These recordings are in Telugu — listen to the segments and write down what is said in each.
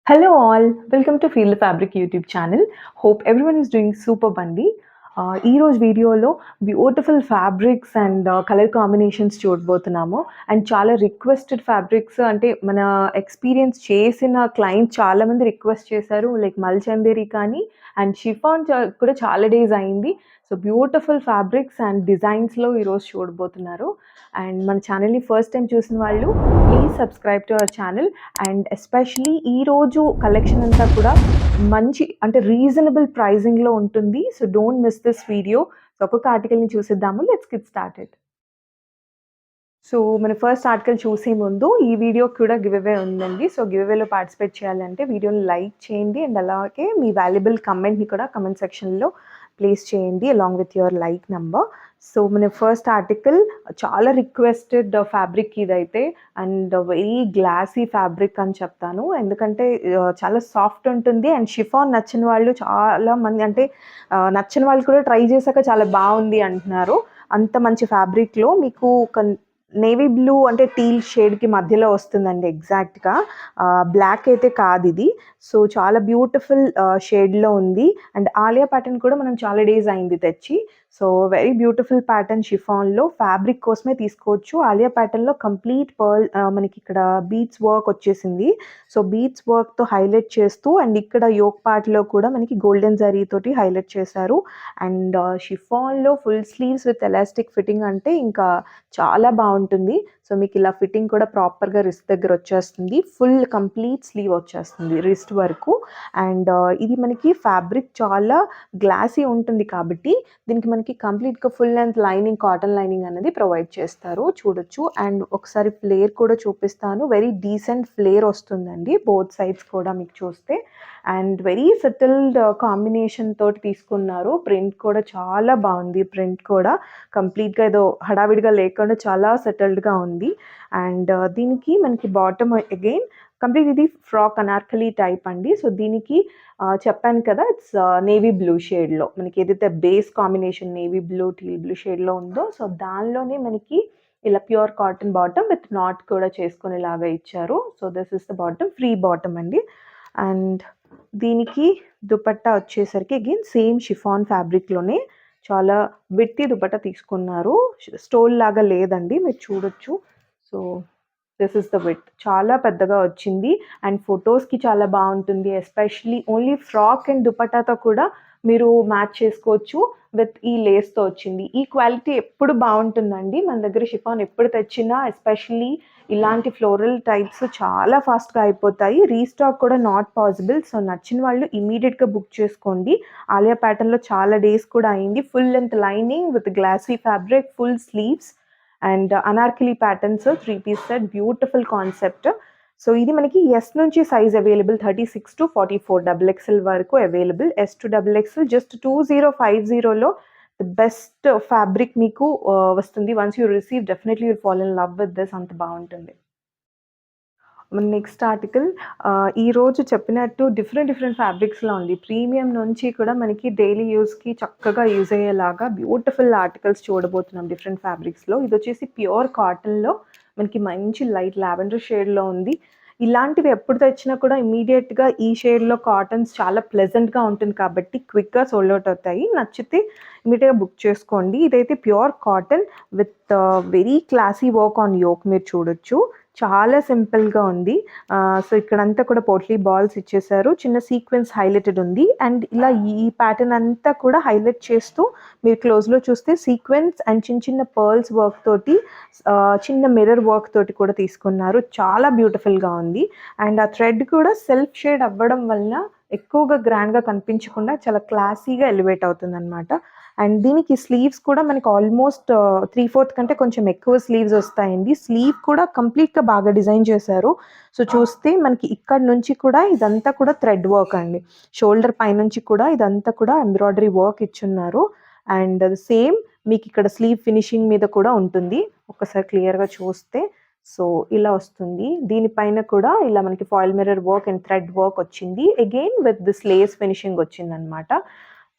Hello all, welcome to Feel the Fabric YouTube channel. Hope everyone is doing super బండి. ఈ రోజు వీడియోలో beautiful fabrics and colour combinations చూడబోతున్నాము. అండ్ చాలా రిక్వెస్టెడ్ ఫ్యాబ్రిక్స్ అంటే మన ఎక్స్పీరియన్స్ చేసిన క్లయింట్స్ చాలామంది రిక్వెస్ట్ చేశారు. లైక్ మల్చందేరి కానీ అండ్ షిఫాన్ కూడా చాలా డేస్ అయింది. సో బ్యూటిఫుల్ ఫ్యాబ్రిక్స్ అండ్ డిజైన్స్లో ఈరోజు చూడబోతున్నారు. అండ్ మన ఛానల్ని ఫస్ట్ టైం చూసిన వాళ్ళు please subscribe to our channel. And especially ఈరోజు కలెక్షన్ అంతా కూడా మంచి అంటే రీజనబుల్ ప్రైజింగ్‌లో ఉంటుంది. So don't miss this video. So ఒక్కొక్క ఆర్టికల్‌ని చూసేద్దాము. Let's get started. సో మన ఫస్ట్ ఆర్టికల్ చూసే ముందు ఈ వీడియోకి కూడా గివ్ అవే ఉందండి. సో గివ్ అవేలో పార్టిసిపేట్ చేయాలంటే వీడియోని లైక్ చేయండి అండ్ అలాగే మీ వాల్యుబుల్ కమెంట్‌ని కూడా కమెంట్ సెక్షన్‌లో ప్లేస్ చేయండి along with your like number. So మన ఫస్ట్ ఆర్టికల్ చాలా రిక్వెస్టెడ్ ఫ్యాబ్రిక్ ఇదైతే అండ్ వెరీ గ్లాసీ ఫ్యాబ్రిక్ అని చెప్తాను. ఎందుకంటే చాలా సాఫ్ట్ ఉంటుంది అండ్ షిఫాన్ నచ్చిన వాళ్ళు చాలా మంది అంటే నచ్చని వాళ్ళు కూడా ట్రై చేశాక చాలా బాగుంది అంటున్నారు. అంత మంచి ఫ్యాబ్రిక్‌లో మీకు నేవీ బ్లూ అంటే టీల్ షేడ్‌కి మధ్యలో వస్తుందండి ఎగ్జాక్ట్‌గా. బ్లాక్ అయితే కాదిది. సో చాలా బ్యూటిఫుల్ షేడ్‌లో ఉంది. అండ్ ఆలియా ప్యాటర్న్ కూడా మనం చాలా డేస్ అయింది తెచ్చి. సో వెరీ బ్యూటిఫుల్ ప్యాటర్న్ షిఫాన్‌లో ఫ్యాబ్రిక్ కోసమే తీసుకోవచ్చు. ఆలియా ప్యాటర్న్‌లో కంప్లీట్ మనకిక్కడ బీడ్స్ వర్క్ వచ్చేసింది. సో బీడ్స్ వర్క్‌తో హైలైట్ చేస్తూ అండ్ ఇక్కడ యోక్ పార్ట్‌లో కూడా మనకి గోల్డెన్ జరీ తోటి హైలైట్ చేశారు. అండ్ షిఫాన్‌లో full sleeves with elastic fitting అంటే ఇంకా చాలా బావుంటుంది. సో మీకు ఇలా ఫిట్టింగ్ కూడా ప్రాపర్‌గా రిస్ట్ దగ్గర వచ్చేస్తుంది. ఫుల్ కంప్లీట్ స్లీవ్ వచ్చేస్తుంది రిస్ట్ వరకు. అండ్ ఇది మనకి ఫ్యాబ్రిక్ చాలా గ్లాసీ ఉంటుంది కాబట్టి దీనికి మనకి కంప్లీట్‌గా full length lining, cotton lining అనేది ప్రొవైడ్ చేస్తారు. చూడొచ్చు. అండ్ ఒకసారి ఫ్లేర్ కూడా చూపిస్తాను. వెరీ డీసెంట్ ఫ్లేర్ వస్తుందండి బోత్ సైడ్స్ కూడా మీకు చూస్తే. అండ్ వెరీ సెటిల్డ్ కాంబినేషన్ తోటి తీసుకున్నారు. ప్రింట్ కూడా చాలా బాగుంది. ప్రింట్ కూడా కంప్లీట్‌గా ఏదో హడావిడిగా లేకుండా చాలా సెటిల్డ్‌గా ఉంది. అండ్ దీనికి మనకి బాటమ్ అగైన్ కంప్లీట్ ఇది ఫ్రాక్ అనార్కలి టైప్ అండి. సో దీనికి చెప్పాను కదా ఇట్స్ నేవీ బ్లూ షేడ్‌లో మనకి ఏదైతే base combination navy blue, teal blue షేడ్‌లో ఉందో సో దానిలోనే మనకి ఇలా pure cotton bottom with not కూడా చేసుకునేలాగా ఇచ్చారు. So this is the bottom, free bottom అండి. అండ్ దీనికి దుపట్టా వచ్చేసరికి అగైన్ సేమ్ షిఫాన్ ఫ్యాబ్రిక్‌లోనే చాలా విడ్తీ దుపట్టా తీసుకున్నారు. స్టోల్ లాగా లేదండి మీరు చూడొచ్చు. So this is the width. చాలా పెద్దగా వచ్చింది అండ్ ఫోటోస్‌కి చాలా బావుంటుంది. ఎస్పెషల్లీ ఓన్లీ ఫ్రాక్ అండ్ దుపట్టాతో కూడా మీరు మ్యాచ్ చేసుకోవచ్చు విత్ ఈ లేస్‌తో వచ్చింది. ఈ క్వాలిటీ ఎప్పుడు బావుంటుందండి. మన దగ్గర షిఫాన్ ఎప్పుడు తెచ్చినా ఎస్పెషల్లీ ఇలాంటి ఫ్లోరల్ టైప్స్ చాలా ఫాస్ట్‌గా అయిపోతాయి. రీస్టాక్ కూడా నాట్ పాసిబుల్. సో నచ్చిన వాళ్ళు ఇమ్మీడియేట్‌గా బుక్ చేసుకోండి. ఆలియా ప్యాటర్న్‌లో చాలా డేస్ కూడా అయింది. Full length lining with glossy fabric, full sleeves and Anarkali patterns 3 piece set beautiful concept. So ఇది మనకి ఎస్ నుంచి సైజ్ అవైలబుల్ 36-44 డబుల్ ఎక్స్ఎల్ వరకు available. S to double XL just 2050లో ద బెస్ట్ ఫ్యాబ్రిక్ మీకు వస్తుంది. Once you receive definitely you fall in love with this. అంత బాగుంటుంది. నెక్స్ట్ ఆర్టికల్ ఈరోజు చెప్పినట్టు డిఫరెంట్ ఫ్యాబ్రిక్స్‌లో ఉంది. ప్రీమియం నుంచి కూడా మనకి డైలీ యూజ్‌కి చక్కగా యూజ్ అయ్యేలాగా బ్యూటిఫుల్ ఆర్టికల్స్ చూడబోతున్నాం డిఫరెంట్ ఫ్యాబ్రిక్స్‌లో. ఇదొచ్చేసి ప్యూర్ కాటన్‌లో మనకి మంచి లైట్ లావెండర్ షేడ్‌లో ఉంది. ఇలాంటివి ఎప్పుడు తెచ్చినా కూడా ఇమ్మీడియేట్‌గా ఈ షేడ్‌లో కాటన్స్ చాలా ప్లెజెంట్‌గా ఉంటుంది కాబట్టి క్విక్‌గా సోల్డ్ ఔట్ అవుతాయి. నచ్చితే ఇమ్మీడియేట్‌గా బుక్ చేసుకోండి. ఇదైతే pure cotton with very classy work on yoke మీరు చూడొచ్చు. చాలా సింపుల్‌గా ఉంది. సో ఇక్కడంతా కూడా పోట్లీ బాల్స్ ఇచ్చేసారు. చిన్న సీక్వెన్స్ హైలైటెడ్ ఉంది. అండ్ ఇలా ఈ ప్యాటర్న్ అంతా కూడా హైలైట్ చేస్తూ మీరు క్లోజ్‌లో చూస్తే సీక్వెన్స్ అండ్ చిన్న పర్ల్స్ వర్క్ తోటి చిన్న మిర్రర్ వర్క్ తోటి కూడా తీసుకున్నారు. చాలా బ్యూటిఫుల్‌గా ఉంది. అండ్ ఆ థ్రెడ్ కూడా సెల్ఫ్ షేడ్ అవ్వడం వలన ఎక్కువగా గ్రాండ్‌గా కనిపించకుండా చాలా క్లాసీగా ఎలివేట్ అవుతుందనమాట. అండ్ దీనికి స్లీవ్స్ కూడా మనకి ఆల్మోస్ట్ 3/4 కంటే కొంచెం ఎక్కువ స్లీవ్స్ వస్తాయండి. స్లీవ్ కూడా కంప్లీట్‌గా బాగా డిజైన్ చేశారు. సో చూస్తే మనకి ఇక్కడ నుంచి కూడా ఇదంతా కూడా థ్రెడ్ వర్క్ అండి. షోల్డర్ పైనుంచి కూడా ఇదంతా కూడా ఎంబ్రాయిడరీ వర్క్ ఇచ్చున్నారు. అండ్ సేమ్ మీకు ఇక్కడ స్లీవ్ ఫినిషింగ్ మీద కూడా ఉంటుంది. ఒక్కసారి క్లియర్‌గా చూస్తే సో ఇలా వస్తుంది. దీనిపైన కూడా ఇలా మనకి foil mirror work and thread work వచ్చింది. Again with this lace finishing వచ్చిందనమాట.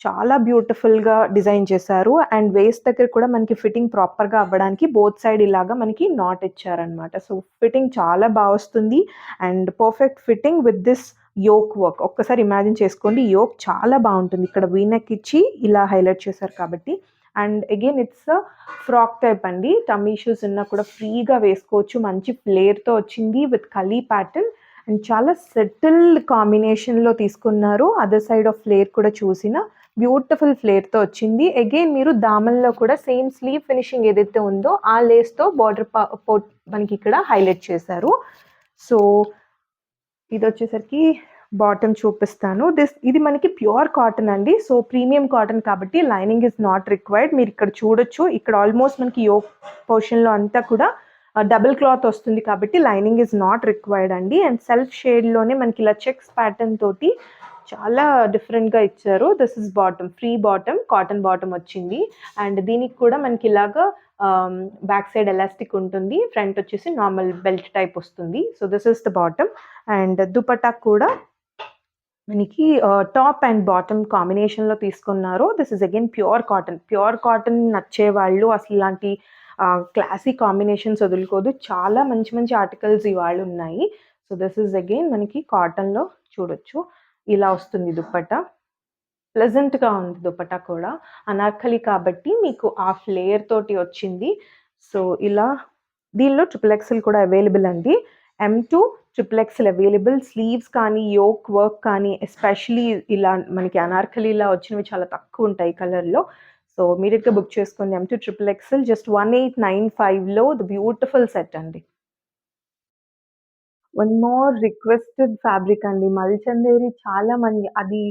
చాలా బ్యూటిఫుల్‌గా డిజైన్ చేశారు. అండ్ వేస్ట్ దగ్గర కూడా మనకి ఫిట్టింగ్ ప్రాపర్‌గా అవ్వడానికి బోత్ సైడ్ ఇలాగా మనకి నాట్ ఇచ్చారనమాట. సో ఫిట్టింగ్ చాలా వస్తుంది. And perfect fitting with this yoke work ఒక్కసారి ఇమాజిన్ చేసుకోండి. యోక్ చాలా బాగుంటుంది. ఇక్కడ వీనెక్ ఇచ్చి ఇలా హైలైట్ చేశారు కాబట్టి. And again it's frock type అండి. టమ్మీ ఇష్యూస్ ఉన్నా కూడా ఫ్రీగా వేసుకోవచ్చు. మంచి ఫ్లేర్తో వచ్చింది విత్ కలీ ప్యాటర్న్ అండ్ చాలా సెటిల్డ్ కాంబినేషన్లో తీసుకున్నారు. అదర్ సైడ్ ఆఫ్ ఫ్లేర్ కూడా చూసిన బ్యూటిఫుల్ ఫ్లేర్తో వచ్చింది. అగైన్ మీరు దామన్లో కూడా సేమ్ స్లీవ్ ఫినిషింగ్ ఏదైతే ఉందో ఆ లేస్తో బార్డర్ మనకి ఇక్కడ హైలైట్ చేశారు. సో ఇది వచ్చేసరికి బాటమ్ చూపిస్తాను. ఇది మనకి ప్యూర్ కాటన్ అండి. సో ప్రీమియం కాటన్ కాబట్టి లైనింగ్ ఇస్ నాట్ రిక్వైర్డ్. మీరు ఇక్కడ చూడొచ్చు. ఇక్కడ ఆల్మోస్ట్ మనకి యోక్ పోర్షన్లో అంతా కూడా డబుల్ క్లాత్ వస్తుంది కాబట్టి లైనింగ్ ఇస్ నాట్ రిక్వైర్డ్ అండి. అండ్ సెల్ఫ్ షేడ్లోనే మనకి ఇలా చెక్స్ ప్యాటర్న్ తోటి చాలా డిఫరెంట్గా ఇచ్చారు. This is bottom, free bottom, cotton bottom వచ్చింది. అండ్ దీనికి కూడా మనకి ఇలాగా బ్యాక్ సైడ్ ఎలాస్టిక్ ఉంటుంది. ఫ్రంట్ వచ్చేసి నార్మల్ బెల్ట్ టైప్ వస్తుంది. So this is the bottom. And dupatta కూడా మనకి టాప్ అండ్ బాటమ్ కాంబినేషన్లో తీసుకున్నారు. This is again pure cotton. Pure cotton నచ్చే వాళ్ళు అసలు ఇలాంటి క్లాసీ కాంబినేషన్స్ వదులుకోదు. చాలా మంచి మంచి ఆర్టికల్స్ ఇవాళ ఉన్నాయి. సో దిస్ ఇస్ అగైన్ మనకి కాటన్లో చూడొచ్చు. ఇలా వస్తుంది దుపట్టా. ప్లెజెంట్గా ఉంది దుపట్టా కూడా. అనార్కలి కాబట్టి మీకు ఆ ఫ్లేయర్ తోటి వచ్చింది. సో ఇలా దీనిలో XXL కూడా అవైలబుల్ అండి. M2 XXL available. స్లీవ్స్ కానీ యోక్ వర్క్ కానీ ఎస్పెషలీ ఇలా మనకి అనార్కలిలా వచ్చినవి చాలా తక్కువ ఉంటాయి కలర్లో. సో ఇమీడియట్గా బుక్ చేసుకోండి. M2 XXL జస్ట్ 1895లో ద బ్యూటిఫుల్ సెట్ అండి. వన్ మోర్ రిక్వెస్టెడ్ ఫ్యాబ్రిక్ అండి. మల్చందేరి చాలా మంది అది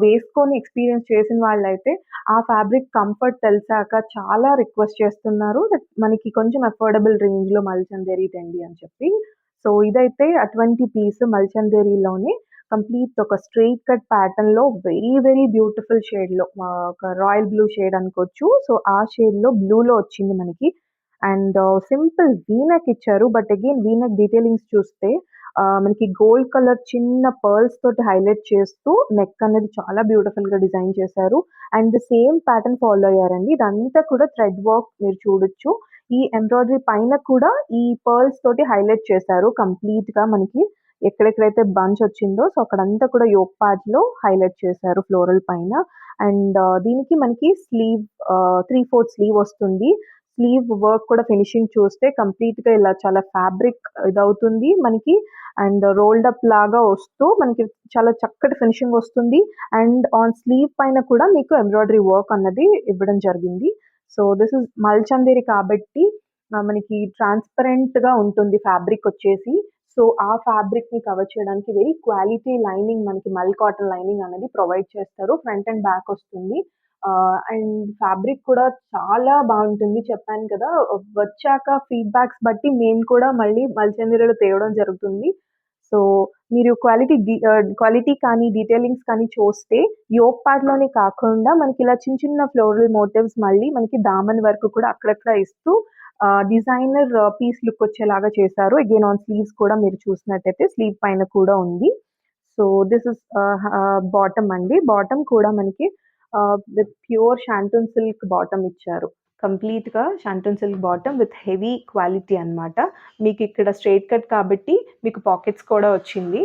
వేసుకొని ఎక్స్పీరియన్స్ చేసిన వాళ్ళైతే ఆ ఫ్యాబ్రిక్ కంఫర్ట్ తెలిసాక చాలా రిక్వెస్ట్ చేస్తున్నారు. మనకి కొంచెం అఫోర్డబుల్ రేంజ్లో మల్చందేరి తెండి అని చెప్పి. సో ఇదైతే అటువంటి పీస్ మల్చందేరిలోనే కంప్లీట్ ఒక స్ట్రెయిట్ కట్ ప్యాటర్న్లో వెరీ వెరీ బ్యూటిఫుల్ షేడ్లో ఒక రాయల్ బ్లూ షేడ్ అనుకోవచ్చు. సో ఆ షేడ్లో బ్లూలో వచ్చింది మనకి. అండ్ సింపుల్ వీనెక్ ఇచ్చారు. బట్ అగైన్ వీనెక్ డీటెయిలింగ్స్ చూస్తే మనకి గోల్డ్ కలర్ చిన్న పర్ల్స్ తోటి హైలైట్ చేస్తూ నెక్ అనేది చాలా బ్యూటిఫుల్గా డిజైన్ చేశారు. అండ్ సేమ్ ప్యాటర్న్ ఫాలో అయ్యారండి. ఇదంతా కూడా థ్రెడ్ వర్క్ మీరు చూడొచ్చు. ఈ ఎంబ్రాయిడరీ పైన కూడా ఈ పర్ల్స్ తోటి హైలైట్ చేశారు కంప్లీట్గా. మనకి ఎక్కడెక్కడైతే బంచ్ వచ్చిందో సో అక్కడంతా కూడా యోక్ పార్ట్లో హైలైట్ చేశారు ఫ్లోరల్ పైన. అండ్ దీనికి మనకి స్లీవ్ 3/4 స్లీవ్ వస్తుంది. స్లీవ్ వర్క్ కూడా ఫినిషింగ్ చూస్తే కంప్లీట్‌గా ఇలా చాలా ఫ్యాబ్రిక్ ఇదవుతుంది మనకి. అండ్ రోల్డ్ అప్ లాగా వస్తూ మనకి చాలా చక్కటి ఫినిషింగ్ వస్తుంది. అండ్ ఆన్ స్లీవ్ పైన కూడా మీకు ఎంబ్రాయిడరీ వర్క్ అన్నది ఇవ్వడం జరిగింది. సో దిస్ ఇస్ మల్చందేరి కాబట్టి మనకి ట్రాన్స్‌పరెంట్‌గా ఉంటుంది ఫ్యాబ్రిక్ వచ్చేసి. సో ఆ ఫ్యాబ్రిక్‌ని కవర్ చేయడానికి వెరీ క్వాలిటీ లైనింగ్ మనకి మల్ కాటన్ లైనింగ్ అనేది ప్రొవైడ్ చేస్తారు. ఫ్రంట్ అండ్ బ్యాక్ వస్తుంది. అండ్ ఫ్యాబ్రిక్ కూడా చాలా బాగుంటుంది. చెప్పాను కదా! వచ్చాక ఫీడ్‌బ్యాక్స్ బట్టి మేము కూడా మళ్ళీ మల్చందేరిలో తేవడం జరుగుతుంది. సో మీరు క్వాలిటీ కానీ, డీటెయిలింగ్స్ కానీ చూస్తే యోక్ పార్ట్‌లోనే కాకుండా మనకి ఇలా చిన్న చిన్న ఫ్లోరల్ మోటివ్స్ మళ్ళీ మనకి దామన్ వరకు కూడా అక్కడక్కడ ఇస్తూ డిజైనర్ పీస్ లుక్ వచ్చేలాగా చేశారు. అగైన్ ఆన్ స్లీవ్స్ కూడా మీరు చూసినట్టయితే స్లీవ్ పైన కూడా ఉంది. సో దిస్ ఇస్ బాటమ్ అండి. బాటమ్ కూడా మనకి with pure shantoon silk bottom ఇచ్చారు. కంప్లీట్‌గా shantoon silk bottom with heavy quality అన్నమాట. మీకు ఇక్కడ స్ట్రెయిట్ కట్ కాబట్టి మీకు పాకెట్స్ కూడా వచ్చింది.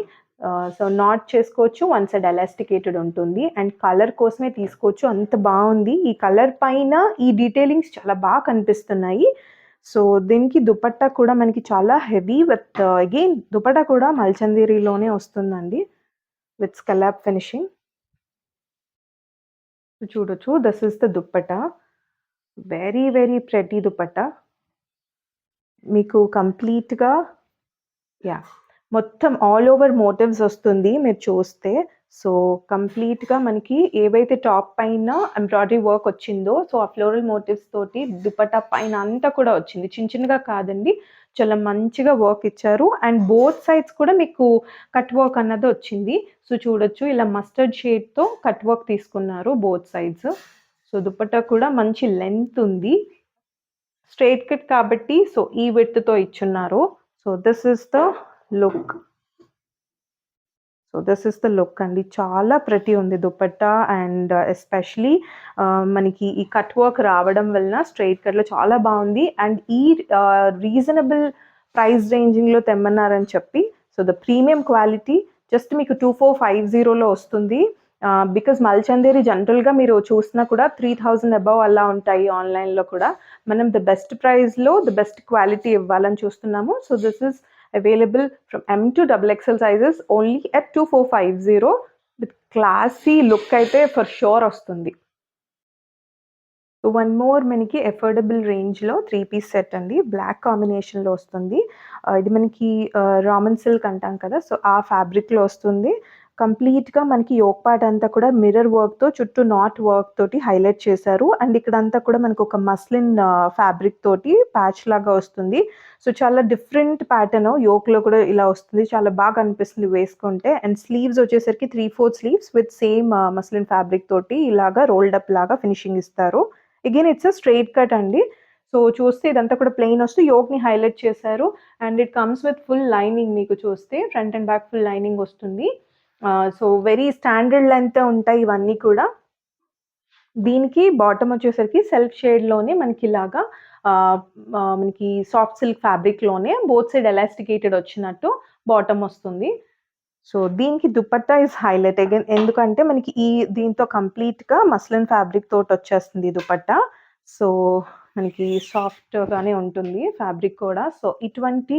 సో నాట్ చేసుకోవచ్చు. వన్ సైడ్ ఎలాస్టికేటెడ్ ఉంటుంది. అండ్ కలర్ కోసమే తీసుకోవచ్చు. అంత బాగుంది. ఈ కలర్ పైన ఈ డీటెయిలింగ్స్ చాలా బాగా కనిపిస్తున్నాయి. సో దీనికి దుపట్టా కూడా మనకి చాలా హెవీ విత్ అగైన్ దుపట్టా కూడా మల్చందేరిలోనే వస్తుందండి విత్ స్కలాప్ ఫినిషింగ్. చూడొచ్చు. This is the dupatta. Very very pretty dupatta. మీకు కంప్లీట్‌గా యాహ్! మొత్తం ఆల్ ఓవర్ మోటివ్స్ వస్తుంది మీరు చూస్తే. సో కంప్లీట్‌గా మనకి ఏవైతే టాప్ పైన ఎంబ్రాయిడరీ వర్క్ వచ్చిందో సో ఆ ఫ్లోరల్ మోటివ్స్ తోటి దుపట్టా పైన అంతా కూడా వచ్చింది. చిన్న చిన్నగా కాదండి. చాలా మంచిగా వర్క్ ఇచ్చారు. అండ్ బోత్ సైడ్స్ కూడా మీకు కట్ వర్క్ అన్నది వచ్చింది. సో చూడొచ్చు ఇలా మస్టర్డ్ షేడ్‌తో కట్ వర్క్ తీసుకున్నారు బోత్ సైడ్స్. సో దుపట్టా కూడా మంచి లెంత్ ఉంది. స్ట్రెయిట్ కట్ కాబట్టి సో ఈ విడ్త్‌తో ఇచ్చున్నారు. So this is the look. So this is the look అండి. చాలా ప్రెటీ ఉంది దుపట్టా. అండ్ ఎస్పెషలీ మనకి ఈ కట్ వర్క్ రావడం వలన స్ట్రెయిట్ కట్‌లో చాలా బాగుంది. అండ్ ఈ రీజనబుల్ ప్రైస్ రేంజింగ్‌లో తెమ్మన్నారని చెప్పి so the premium quality just మీకు 2450లో వస్తుంది. బికాజ్ మల్చందేరి జనరల్‌గా మీరు చూసినా కూడా 3000 అబోవ్ అలా ఉంటాయి ఆన్‌లైన్‌లో కూడా. మనం ద బెస్ట్ ప్రైస్‌లో ద బెస్ట్ క్వాలిటీ ఇవ్వాలని చూస్తున్నాము. So, this is available from M to double XL sizes only at 2450 with classy look అయితే ఫర్ ష్యూర్ వస్తుంది. వన్ మోర్ మనకి అఫోర్డబుల్ రేంజ్‌లో 3 పీస్ సెట్ అండి. బ్లాక్ కాంబినేషన్‌లో వస్తుంది. ఇది మనకి రామన్ సిల్క్ అంటాం కదా! సో, ఆ ఫ్యాబ్రిక్‌లో వస్తుంది. కంప్లీట్‌గా మనకి యోక్ పార్ట్ అంతా కూడా మిర్రర్ వర్క్‌తో చుట్టూ నాట్ వర్క్ తోటి హైలైట్ చేశారు. అండ్ ఇక్కడంతా కూడా మనకొక మస్లిన్ ఫ్యాబ్రిక్ తోటి ప్యాచ్ లాగా వస్తుంది. సో, చాలా డిఫరెంట్ ప్యాటర్న్ యోక్‌లో కూడా ఇలా వస్తుంది. చాలా బాగా అనిపిస్తుంది వేసుకుంటే. అండ్ స్లీవ్స్ వచ్చేసరికి 3/4 sleeves with same muslin fabric తోటి ఇలాగా రోల్డ్ అప్ లాగా ఫినిషింగ్ ఇస్తారు. అగైన్ ఇట్స్ స్ట్రెయిట్ కట్ అండి. సో, చూస్తే ఇదంతా కూడా ప్లెయిన్ వస్తూ యోక్‌ని హైలైట్ చేశారు. And it comes with full lining మీకు చూస్తే front and back full lining వస్తుంది. సో, వెరీ స్టాండర్డ్ లెంగ్త్ ఉంటాయి ఇవన్నీ కూడా. దీనికి బాటమ్ వచ్చేసరికి సెల్ఫ్ షేడ్‌లోనే మనకిలాగా ఆహ్, మనకి సాఫ్ట్ సిల్క్ ఫ్యాబ్రిక్‌లోనే బోత్ సైడ్ ఎలాస్టికేటెడ్ వచ్చినట్టు బాటమ్ వస్తుంది. సో, దీనికి దుపట్టా ఈస్ హైలైట్ అగైన్. ఎందుకంటే మనకి దీంతో కంప్లీట్‌గా మస్లిన్ ఫ్యాబ్రిక్ తోటొచ్చేస్తుంది దుపట్టా. సో, మనకి సాఫ్ట్‌గానే ఉంటుంది ఫ్యాబ్రిక్ కూడా. సో, ఇటువంటి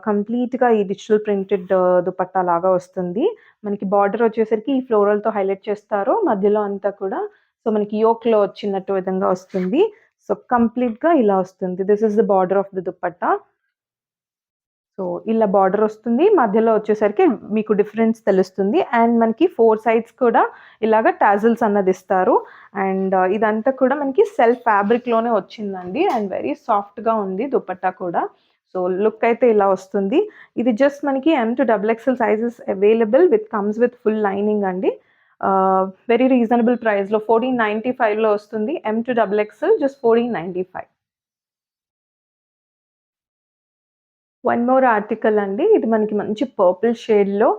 కంప్లీట్‌గా ఈ డిజిటల్ ప్రింటెడ్ దుపట్టా లాగా వస్తుంది. మనకి బార్డర్ వచ్చేసరికి ఈ ఫ్లోరల్‌తో హైలైట్ చేస్తారు. మధ్యలో అంతా కూడా సో, మనకి యోక్‌లో వచ్చినట్టు విధంగా వస్తుంది. సో, కంప్లీట్‌గా ఇలా వస్తుంది. This is the border of the dupatta. So, ఇలా బార్డరొస్తుంది. మధ్యలో వచ్చేసరికి మీకు డిఫరెన్స్ తెలుస్తుంది. అండ్ మనకి 4 సైడ్స్ కూడా ఇలాగ టాజిల్స్ అన్నదిస్తారు. అండ్ ఇదంతా కూడా మనకి సెల్ఫ్ ఫ్యాబ్రిక్‌లోనే వచ్చిందండి. అండ్ వెరీ సాఫ్ట్‌గా ఉంది దుపట్టా కూడా. సో, లుక్ అయితే ఇలా వస్తుంది. ఇది జస్ట్ మనకి M to double XL sizes available comes with full lining అండి. వెరీ రీజనబుల్ ప్రైస్‌లో 1495లో వస్తుంది. M to double XL just 1495. One more article అండి. ఇది మనకి మంచి పర్పుల్ షేడ్‌లో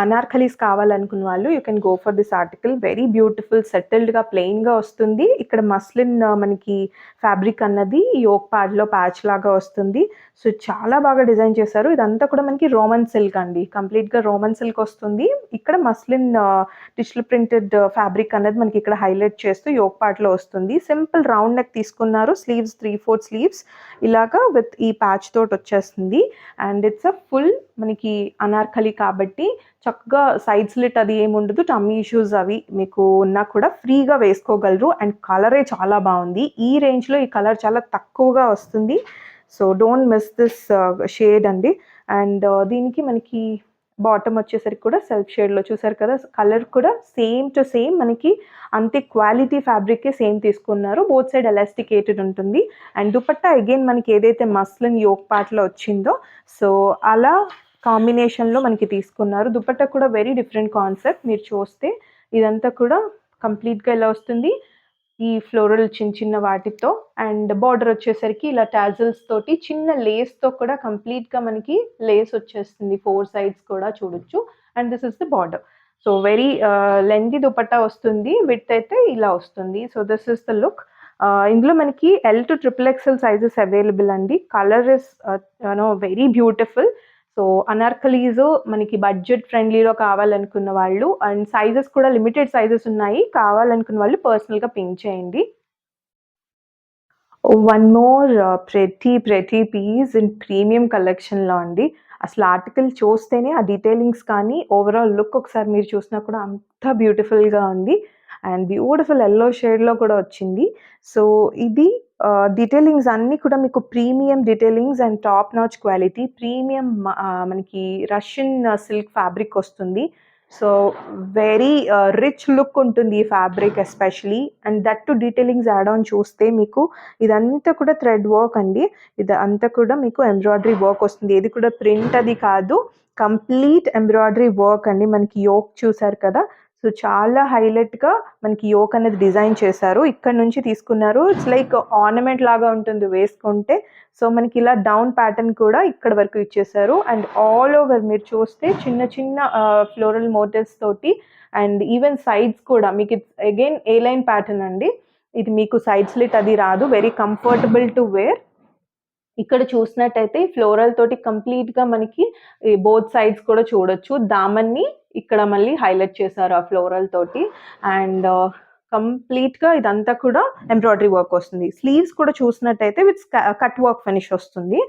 అనార్కలీస్ కావాలనుకున్న వాళ్ళు you can go for this article. Very beautiful సెటిల్డ్‌గా ప్లెయిన్‌గా వస్తుంది. ఇక్కడ మస్లిన్ మనకి ఫ్యాబ్రిక్ అన్నది యోక్ పార్ట్‌లో ప్యాచ్ లాగా వస్తుంది. సో, చాలా బాగా డిజైన్ చేశారు. ఇదంతా కూడా మనకి రోమన్ సిల్క్ అండి. కంప్లీట్‌గా రోమన్ సిల్క్ వస్తుంది. ఇక్కడ మస్లిన్ డిజిటల్ ప్రింటెడ్ ఫ్యాబ్రిక్ అన్నది మనకి ఇక్కడ హైలైట్ చేస్తూ యోక్ పార్ట్‌లో వస్తుంది. సింపుల్ రౌండ్ నెక్ తీసుకున్నారు. స్లీవ్స్ 3/4 స్లీవ్స్ ఇలాగా విత్ ఈ ప్యాచ్ తోటొచ్చేస్తుంది. అండ్ ఇట్స్ ఫుల్ మనకి అనార్కలి కాబట్టి చక్కగా సైడ్ స్లిట్ అది ఏముండదు. టమ్మీ ఇష్యూస్ అవి మీకు ఉన్నా కూడా ఫ్రీగా వేసుకోగలరు. అండ్ కలరే చాలా బావుంది. ఈ రేంజ్‌లో ఈ కలర్ చాలా తక్కువగా వస్తుంది. So, don't miss this shade అండి. అండ్ దీనికి మనకి బాటమ్ వచ్చేసరికి కూడా సెల్ఫ్ షేడ్‌లో చూసారు కదా! కలర్ కూడా సేమ్ టు సేమ్ మనకి అంతే క్వాలిటీ ఫ్యాబ్రికే సేమ్ తీసుకున్నారు. బోత్ సైడ్ ఎలాస్టికేటెడ్ ఉంటుంది. అండ్ దుపట్టా అగైన్ మనకి ఏదైతే మస్లిన్ యోక్ పార్ట్‌లో వచ్చిందో సో, అలా కాంబినేషన్‌లో మనకి తీసుకున్నారు. దుపట్టా కూడా వెరీ డిఫరెంట్ కాన్సెప్ట్. మీరు చూస్తే ఇదంతా కూడా కంప్లీట్‌గా ఇలా వస్తుంది. ఈ ఫ్లోరల్ చిన్న చిన్న వాటితో అండ్ బార్డర్ వచ్చేసరికి ఇలా టాజిల్స్ తోటి చిన్న లేస్‌తో కూడా కంప్లీట్‌గా మనకి లేస్ వచ్చేస్తుంది. 4 సైడ్స్ కూడా చూడొచ్చు. And this is the border. So, very lengthy dupatta వస్తుంది. విడ్త్ అయితే ఇలా వస్తుంది. So, this is the look. ఇందులో మనకి L to triple XL sizes available అండి. Colour is very beautiful. So, Anarkalis మనకి బడ్జెట్ ఫ్రెండ్లీలో కావాలనుకున్న వాళ్ళు అండ్ సైజెస్ కూడా లిమిటెడ్ సైజెస్ ఉన్నాయి. కావాలనుకున్న వాళ్ళు పర్సనల్‌గా పింక్ చేయండి. One more pretty piece in premium కలెక్షన్‌లో అండి. అసలు ఆర్టికల్ చూస్తేనే ఆ డీటెయిలింగ్స్ కానీ, ఓవరాల్ లుక్ ఒకసారి మీరు చూసినా కూడా అంత బ్యూటిఫుల్‌గా ఉంది. అండ్ బ్యూటిఫుల్ యెల్లో షేడ్‌లో కూడా వచ్చింది. సో, ఇది డీటెయిలింగ్స్ అన్నీ కూడా మీకు premium detailings and top notch quality. Premium మనకి రష్యన్ సిల్క్ ఫ్యాబ్రిక్ వస్తుంది. సో, వెరీ రిచ్ లుక్ ఉంటుంది ఈ fabric especially. And that to detailings add on చూస్తే మీకు ఇదంతా కూడా థ్రెడ్ వర్క్ అండి. ఇదంతా కూడా మీకు ఎంబ్రాయిడరీ వర్క్ వస్తుంది. ఏది కూడా ప్రింట్ అది కాదు. కంప్లీట్ ఎంబ్రాయిడరీ వర్క్ అండి. మనకి యోక్ చూసారు కదా! సో, చాలా హైలైట్‌గా మనకి యోక్ అనేది డిజైన్ చేశారు. ఇక్కడ నుంచి తీసుకున్నారు. ఇట్స్ లైక్ ఆర్నమెంట్ లాగా ఉంటుంది వేసుకుంటే. సో, మనకి ఇలా డౌన్ ప్యాటర్న్ కూడా ఇక్కడ వరకు ఇచ్చేశారు. అండ్ ఆల్ ఓవర్ మీరు చూస్తే చిన్న చిన్న ఫ్లోరల్ మోటివ్స్ తోటి అండ్ ఈవెన్ సైడ్స్ కూడా మీకు it's again a line pattern అండి. ఇది మీకు సైడ్ స్లిట్ అది రాదు. Very comfortable to wear. ఇక్కడ చూసినట్టయితే ఫ్లోరల్ తోటి కంప్లీట్‌గా మనకి ఈ బోత్ సైడ్స్ కూడా చూడొచ్చు. దామన్‌ని ఇక్కడ మళ్ళీ హైలైట్ చేశారు ఆ ఫ్లోరల్ తోటి. అండ్ కంప్లీట్‌గా ఇదంతా కూడా ఎంబ్రాయిడరీ వర్క్ వస్తుంది. స్లీవ్స్ కూడా చూసినట్టయితే విత్ కట్ వర్క్ ఫినిష్ వస్తుంది.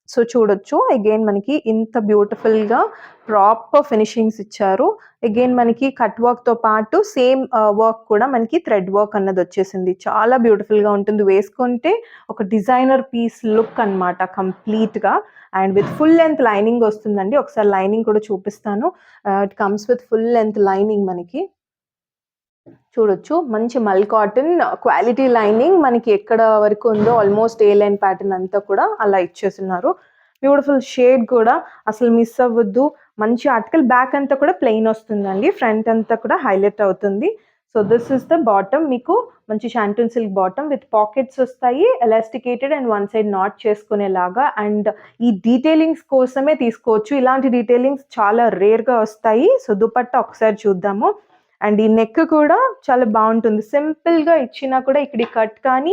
సో చూడొచ్చు అగైన్ మనకి ఇంత బ్యూటిఫుల్‌గా ప్రాపర్ ఫినిషింగ్స్ ఇచ్చారు. అగైన్ మనకి కట్ వర్క్‌తో పాటు సేమ్ వర్క్ కూడా మనకి థ్రెడ్ వర్క్ అన్నది వచ్చేసింది. చాలా బ్యూటిఫుల్‌గా ఉంటుంది. వేసుకుంటే ఒక డిజైనర్ పీస్ లుక్ అన్నమాట కంప్లీట్‌గా. And with full length lining వస్తుందండి. ఒకసారి లైనింగ్ కూడా చూపిస్తాను. It comes with full length lining మనకి. చూడొచ్చు మంచి మల్ కాటన్ క్వాలిటీ లైనింగ్ మనకి ఎక్కడ వరకు ఉందో ఆల్మోస్ట్ ఏ లైన్ ప్యాటర్న్ అంతా కూడా అలా ఇచ్చేస్తున్నారు. బ్యూటిఫుల్ షేడ్ కూడా అసలు మిస్ అవ్వద్దు. మంచి ఆర్టికల్ బ్యాక్ అంతా కూడా ప్లెయిన్ వస్తుందండి. ఫ్రంట్ అంతా కూడా హైలైట్ అవుతుంది. So this is the bottom. మీకు మంచి shantoon silk bottom with pockets వస్తాయి, elasticated and one side knot చేసుకునేలాగా. అండ్ ఈ డీటెయిలింగ్స్ కోసమే తీసుకోవచ్చు. ఇలాంటి డీటెయిలింగ్స్ చాలా రేర్గా వస్తాయి. సో దుపట్టా ఒకసారి చూద్దాము. అండ్ ఈ నెక్ కూడా చాలా బాగుంటుంది. సింపుల్‌గా ఇచ్చినా కూడా ఇక్కడ కట్ కానీ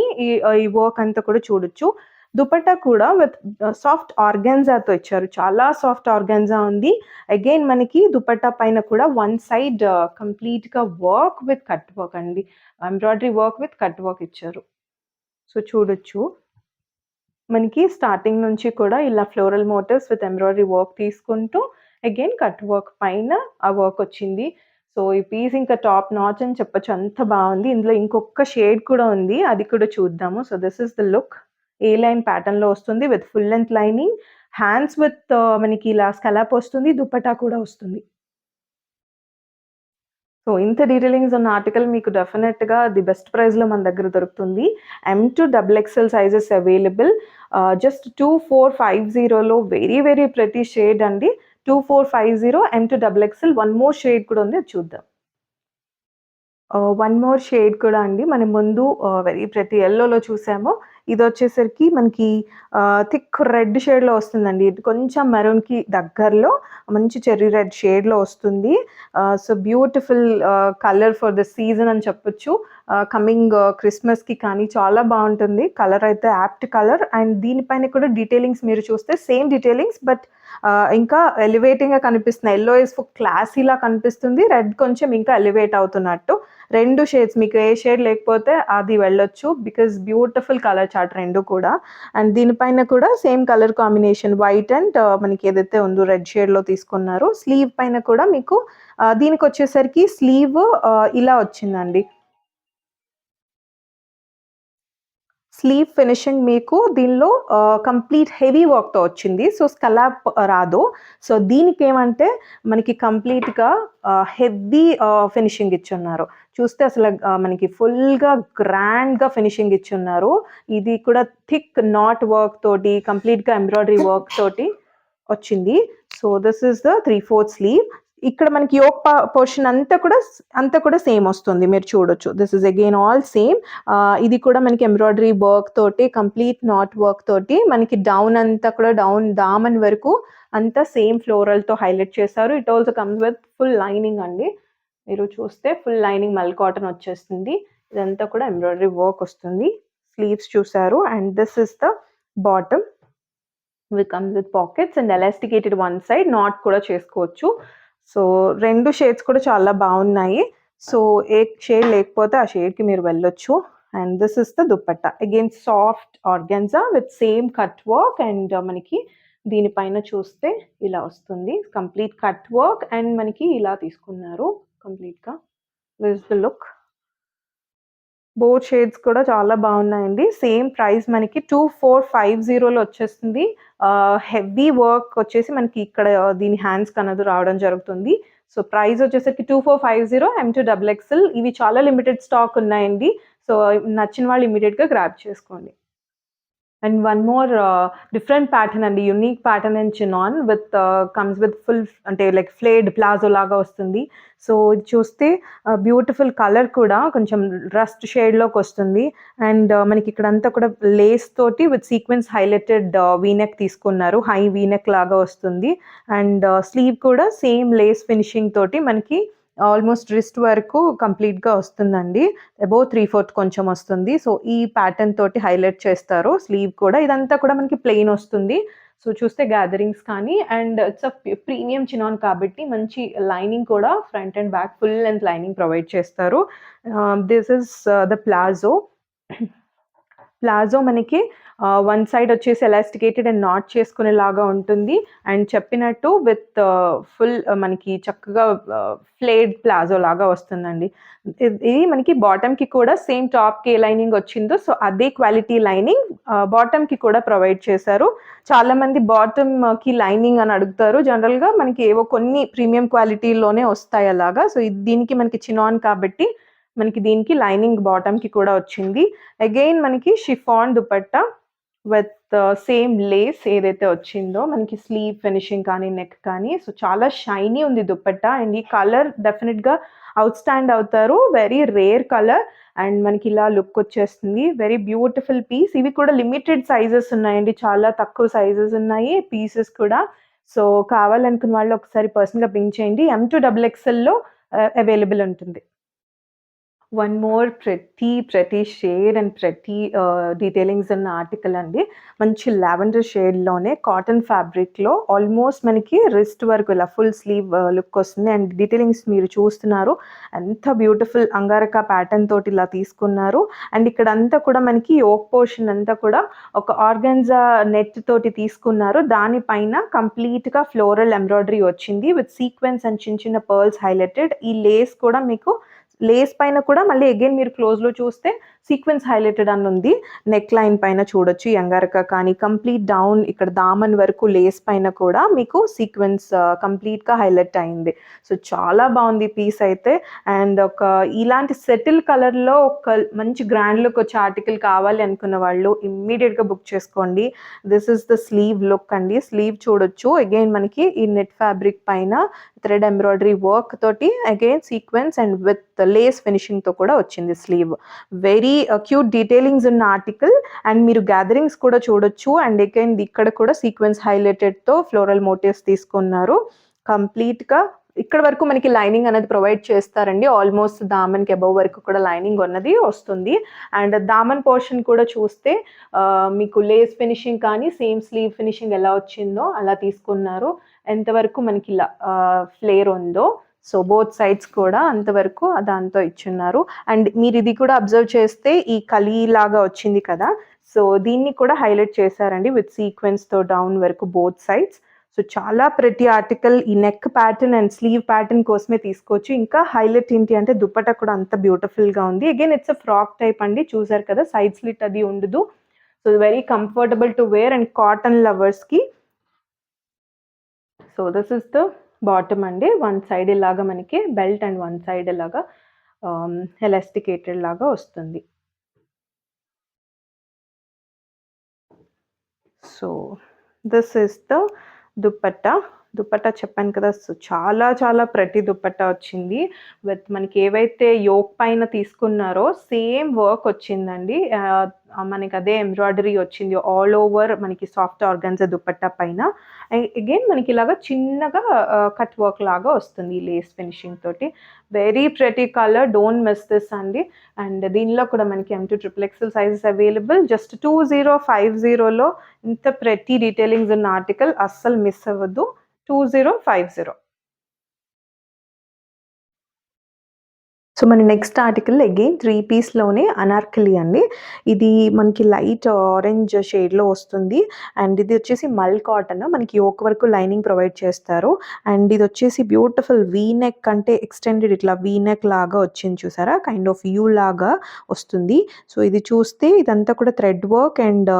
ఈ వర్క్ అంతా కూడా చూడొచ్చు. దుపట్టా కూడా విత్ సాఫ్ట్ ఆర్గాన్జాతో ఇచ్చారు. చాలా సాఫ్ట్ ఆర్గాన్జా ఉంది. అగైన్ మనకి దుపట్టా పైన కూడా వన్ సైడ్ కంప్లీట్‌గా వర్క్ విత్ కట్ వర్క్ అండి. Embroidery work with cut work ఇచ్చారు. సో చూడొచ్చు. మనకి స్టార్టింగ్ నుంచి కూడా ఇలా floral motifs with embroidery work తీసుకుంటూ అగైన్ కట్ వర్క్ పైన ఆ వర్క్ వచ్చింది. సో ఈ పీస్ ఇంకా టాప్ నాచ్ అని చెప్పొచ్చు. అంత బాగుంది. ఇందులో ఇంకొక షేడ్ కూడా ఉంది. అది కూడా చూద్దాము. So this is the look. A line ప్యాటర్న్‌లో వస్తుంది with full length lining. Hands with మనకి ఇలా స్కలాప్ వస్తుంది. దుపట్టా కూడా వస్తుంది. సో ఇంత డీటెయిలింగ్స్ ఉన్న ఆర్టికల్ మీకు డెఫినెట్‌గా ది బెస్ట్ ప్రైస్‌లో మన దగ్గర దొరుకుతుంది. M-XXL sizes available. జస్ట్ 2450లో వెరీ వెరీ ప్రెటీ షేడ్ అండి. 2450 M-XXL. వన్ మోర్ షేడ్ కూడా ఉంది. అది చూద్దాం. వన్ మోర్ షేడ్ కూడా అండి. మనం ముందు వెరీ ప్రెటీ యెల్లోలో చూసాము. ఇదొచ్చేసరికి మనకి థిక్ రెడ్ షేడ్‌లో వస్తుందండి. ఇది కొంచెం మెరూన్‌కి దగ్గరలో మంచి చెర్రీ రెడ్ షేడ్‌లో వస్తుంది. So beautiful colour for the season అని చెప్పొచ్చు. కమింగ్ క్రిస్మస్‌కి కానీ చాలా బాగుంటుంది. కలర్ అయితే యాప్ట్ కలర్. అండ్ దీనిపైన కూడా డీటెయిలింగ్స్ మీరు చూస్తే సేమ్ డీటెయిలింగ్స్ బట్ ఇంకా ఎలివేటింగ్‌గా కనిపిస్తున్నాయి. యెల్లో ఈస్ ఫర్ క్లాసీలా కనిపిస్తుంది. రెడ్ కొంచెం ఇంకా ఎలివేట్ అవుతున్నట్టు. 2 షేడ్స్ మీకు ఏ షేడ్ లేకపోతే అది వెళ్ళొచ్చు. బికాజ్ బ్యూటిఫుల్ కలర్ చార్ట్ 2 కూడా. అండ్ దీనిపైన కూడా same colour combination white and మనకి ఏదైతే ఉందో రెడ్ షేడ్‌లో తీసుకున్నారో. స్లీవ్ పైన కూడా మీకు దీనికొచ్చేసరికి స్లీవ్ ఇలా వచ్చిందండి. స్లీవ్ ఫినిషింగ్ మీకు దీనిలో కంప్లీట్ హెవీ వర్క్‌తో వచ్చింది. సో స్కలాప్ రాదు. సో దీనికేమంటే మనకి కంప్లీట్‌గా హెవీ ఫినిషింగ్ ఇచ్చున్నారు. చూస్తే అసలు మనకి ఫుల్‌గా గ్రాండ్‌గా ఫినిషింగ్ ఇచ్చున్నారు. ఇది కూడా థిక్ నాట్ వర్క్ తోటి కంప్లీట్‌గా ఎంబ్రాయిడరీ వర్క్ తోటి వచ్చింది. So this is the 3/4 sleeve. ఇక్కడ మనకి యోక్ పోర్షన్ అంతా కూడా సేమ్ వస్తుంది. మీరు చూడొచ్చు. This is again all same. ఇది కూడా మనకి ఎంబ్రాయిడరీ వర్క్ తోటి కంప్లీట్ నాట్ వర్క్ తోటి మనకి డౌన్ అంతా కూడా డౌన్ దామన్ వరకు అంతా సేమ్ ఫ్లోరల్‌తో హైలైట్ చేశారు. It also comes with full lining అండి. మీరు చూస్తే ఫుల్ లైనింగ్ మల్ కాటన్ వచ్చేస్తుంది. ఇదంతా కూడా ఎంబ్రాయిడరీ వర్క్ వస్తుంది. స్లీవ్స్ చూసారు. And this is the bottom. Comes with pockets and elasticated one side knot కూడా చేసుకోవచ్చు. సో 2 షేడ్స్ కూడా చాలా బాగున్నాయి. సో ఏ షేడ్ లేకపోతే ఆ షేడ్‌కి మీరు వెళ్ళొచ్చు. And this is the dupatta. Again soft organza with same cut work. And మనకి దీనిపైన చూస్తే ఇలా వస్తుంది. కంప్లీట్ కట్ వర్క్ అండ్ మనకి ఇలా తీసుకున్నారు కంప్లీట్‌గా. This is the look. Both shades కూడా చాలా బాగున్నాయండి. సేమ్ ప్రైస్ మనకి 2450లో వచ్చేస్తుంది. హెవీ వర్క్ వచ్చేసి మనకి ఇక్కడ దీని హ్యాండ్స్‌కి అనేది రావడం జరుగుతుంది. సో ప్రైస్ వచ్చేసరికి 2450 M-XXL. ఇవి చాలా లిమిటెడ్ స్టాక్ ఉన్నాయండి. సో నచ్చిన వాళ్ళు ఇమ్మీడియేట్‌గా గ్రాబ్ చేసుకోండి. And one more different pattern అండి. Unique pattern in chinon with comes with full అంటే లైక్ ఫ్లేడ్ ప్లాజో లాగా వస్తుంది. సో ఇది చూస్తే బ్యూటిఫుల్ కలర్ కూడా కొంచెం రస్ట్ షేడ్‌లోకి వస్తుంది. అండ్ మనకి ఇక్కడంతా కూడా లేస్ తోటి విత్ సీక్వెన్స్ హైలైటెడ్ వీనెక్ తీసుకున్నారు. హై వీనెక్ లాగా వస్తుంది. అండ్ స్లీవ్ కూడా సేమ్ లేస్ ఫినిషింగ్ తోటి మనకి ఆల్మోస్ట్ రిస్ట్ వరకు కంప్లీట్‌గా వస్తుందండి. అబోవ్ 3/4 కొంచెం వస్తుంది. సో, ఈ ప్యాటర్న్ తోటి హైలైట్ చేస్తారు. స్లీవ్ కూడా ఇదంతా కూడా మనకి ప్లెయిన్ వస్తుంది. సో, చూస్తే గ్యాదరింగ్స్ కానీ అండ్ ఇట్స్ ప్రీమియం చినాన్ కాబట్టి మంచి లైనింగ్ కూడా front and back full length lining provide చేస్తారు. This is the palazzo. Palazzo మనకి వన్ సైడ్ వచ్చేసి ఎలాస్టికేటెడ్ అండ్ నాట్ చేసుకునేలాగా ఉంటుంది. అండ్ చెప్పినట్టు విత్ ఫుల్ మనకి చక్కగా ఫ్లేడ్ ప్లాజో లాగా వస్తుందండి. ఇది మనకి బాటమ్‌కి కూడా సేమ్ టాప్‌కి ఏ లైనింగ్ వచ్చిందో సో, అదే క్వాలిటీ లైనింగ్ బాటమ్‌కి కూడా ప్రొవైడ్ చేశారు. చాలామంది బాటమ్‌కి లైనింగ్ అని అడుగుతారు. జనరల్‌గా మనకి ఏవో కొన్ని ప్రీమియం క్వాలిటీలోనే వస్తాయి అలాగా. సో, దీనికి మనకి చినాన్ కాబట్టి మనకి దీనికి లైనింగ్ బాటమ్‌కి కూడా వచ్చింది. అగైన్ మనకి chiffon dupatta with same Lay's ఏదైతే వచ్చిందో మనకి స్లీవ్ ఫినిషింగ్ కానీ, నెక్ కానీ సో, చాలా షైనీ ఉంది దుపట్టా అండ్ ఈ కలర్ డెఫినిట్‌గా ఔట్‌స్టాండ్ అవుతారు. వెరీ రేర్ కలర్ అండ్ మనకి ఇలా లుక్ వచ్చేస్తుంది. Very beautiful piece. ఇవి కూడా లిమిటెడ్ సైజెస్ ఉన్నాయండి. చాలా తక్కువ సైజెస్ ఉన్నాయి పీసెస్ కూడా. సో, కావాలనుకున్న వాళ్ళు ఒకసారి పర్సనల్‌గా పింక్ చేయండి. M2 XXLలో అవైలబుల్ ఉంటుంది. వన్ మోర్ ప్రతి షేడ్ అండ్ డీటెయిలింగ్స్ ఉన్న ఆర్టికల్ అండి. మంచి లావెండర్ షేడ్‌లోనే కాటన్ ఫ్యాబ్రిక్‌లో ఆల్మోస్ట్ మనకి రిస్ట్ వరకు ఇలా ఫుల్ స్లీవ్ లుక్ వస్తుంది. అండ్ డీటెయిలింగ్స్ మీరు చూస్తున్నారు. ఎంత బ్యూటిఫుల్ అంగారక ప్యాటర్న్ తోటి ఇలా తీసుకున్నారు. అండ్ ఇక్కడంతా కూడా మనకి యోక్ పోర్షన్ అంతా కూడా ఒక ఆర్గాన్జా నెట్ తోటి తీసుకున్నారు. దానిపైన కంప్లీట్‌గా ఫ్లోరల్ ఎంబ్రాయిడరీ వచ్చింది. విత్ సీక్వెన్స్ అండ్ చిన్న చిన్న పర్ల్స్ హైలైటెడ్. ఈ లేస్ కూడా మీకు లేస్ పైన కూడా మళ్ళీ అగైన్ మీరు క్లోజ్‌లో చూస్తే సీక్వెన్స్ హైలైటెడ్ అని ఉంది. నెక్ లైన్ పైన చూడొచ్చు ఈ అంగారక కానీ కంప్లీట్ డౌన్ ఇక్కడ దామన్ వరకు లేస్ పైన కూడా మీకు సీక్వెన్స్ కంప్లీట్‌గా హైలైట్ అయింది. సో, చాలా బావుంది పీస్ అయితే. అండ్ ఇలాంటి సెటిల్ కలర్‌లో ఒక మంచి గ్రాండ్ లుక్ వచ్చే ఆర్టికల్ కావాలి అనుకున్న వాళ్ళు ఇమ్మీడియేట్‌గా బుక్ చేసుకోండి. This is the sleeve look అండి. స్లీవ్ చూడొచ్చు. అగైన్ మనకి ఈ నెట్ ఫ్యాబ్రిక్ పైన థ్రెడ్ ఎంబ్రాయిడరీ వర్క్ తోటి again sequence and with lace ఫినిషింగ్‌తో కూడా వచ్చింది స్లీవ్. వెరీ క్యూట్ డీటెయిలింగ్స్ ఉన్న ఆర్టికల్ అండ్ మీరు గ్యాదరింగ్స్ కూడా చూడొచ్చు. అండ్ అగైన్ ఇక్కడ కూడా సీక్వెన్స్ హైలైటెడ్‌తో ఫ్లోరల్ మోటివ్స్ తీసుకున్నారు. కంప్లీట్‌గా ఇక్కడ వరకు మనకి లైనింగ్ అనేది ప్రొవైడ్ చేస్తారండి. ఆల్మోస్ట్ దామన్‌కి అబోవ్ వరకు కూడా లైనింగ్ ఉన్నది వస్తుంది. అండ్ దామన్ పోర్షన్ కూడా చూస్తే మీకు లేస్ ఫినిషింగ్ కానీ సేమ్ స్లీవ్ ఫినిషింగ్ ఎలా వచ్చిందో అలా తీసుకున్నారు. ఎంతవరకు మనకి ఇలా ఫ్లేర్ ఉందో సో, బోత్ సైడ్స్ కూడా అంతవరకు దాంతో ఇచ్చున్నారు. అండ్ మీరు ఇది కూడా అబ్జర్వ్ చేస్తే ఈ కలీ లాగా వచ్చింది కదా! సో, దీన్ని కూడా హైలైట్ చేశారండి విత్ సీక్వెన్స్‌తో డౌన్ వరకు బోత్ సైడ్స్. సో, చాలా ప్రెటీ ఆర్టికల్ ఈ neck pattern and slew pattern కోసమే తీసుకోవచ్చు. ఇంకా హైలైట్ ఏంటి అంటే దుపట్టా కూడా అంత బ్యూటిఫుల్‌గా ఉంది. అగైన్ ఇట్స్ ఫ్రాక్ టైప్ అండి. చూసారు కదా! సైడ్ స్లిట్ అది ఉండదు. So, very comfortable to wear and cotton లవర్స్‌కి. So, this is the bottom అండి. వన్ సైడ్ ఇలాగా మనకి బెల్ట్ అండ్ వన్ సైడ్ ఇలాగా ఎలాస్టికేటెడ్ లాగా వస్తుంది. So, this is the dupatta. Dupatta చెప్పాను కదా! సో, చాలా చాలా ప్రెటీ దుపట్టా వచ్చింది. విత్ మనకి ఏవైతే యోక్ పైన తీసుకున్నారో సేమ్ వర్క్ వచ్చిందండి. మనకి అదే ఎంబ్రాయిడరీ వచ్చింది ఆల్ ఓవర్ మనకి సాఫ్ట్ ఆర్గాన్జా దుపట్టా పైన. అగైన్ మనకి ఇలాగా చిన్నగా కట్ వర్క్ లాగా వస్తుంది ఈ లేస్ ఫినిషింగ్ తోటి. Very pretty colour. Don't miss this అండి. అండ్ దీనిలో కూడా మనకి M2 XXL sizes available. Just 2050లో ఇంత ప్రెటీ డీటెయిలింగ్స్ ఉన్న ఆర్టికల్ అస్సలు మిస్ అవ్వద్దు. 2050. సో, మన నెక్స్ట్ ఆర్టికల్ అగైన్ 3 పీస్‌లోనే అనార్కలి అండి. ఇది మనకి లైట్ ఆరెంజ్ షేడ్‌లో వస్తుంది. అండ్ ఇది వచ్చేసి మల్ కాటన్. మనకి యోక్ వరకు లైనింగ్ ప్రొవైడ్ చేస్తారు. అండ్ ఇది వచ్చేసి బ్యూటిఫుల్ వీ నెక్ అంటే ఎక్స్టెండెడ్ ఇట్లా వీ నెక్ లాగా వచ్చింది చూసారా? కైండ్ ఆఫ్ యూ లాగా వస్తుంది. సో, ఇది చూస్తే ఇదంతా కూడా thread work and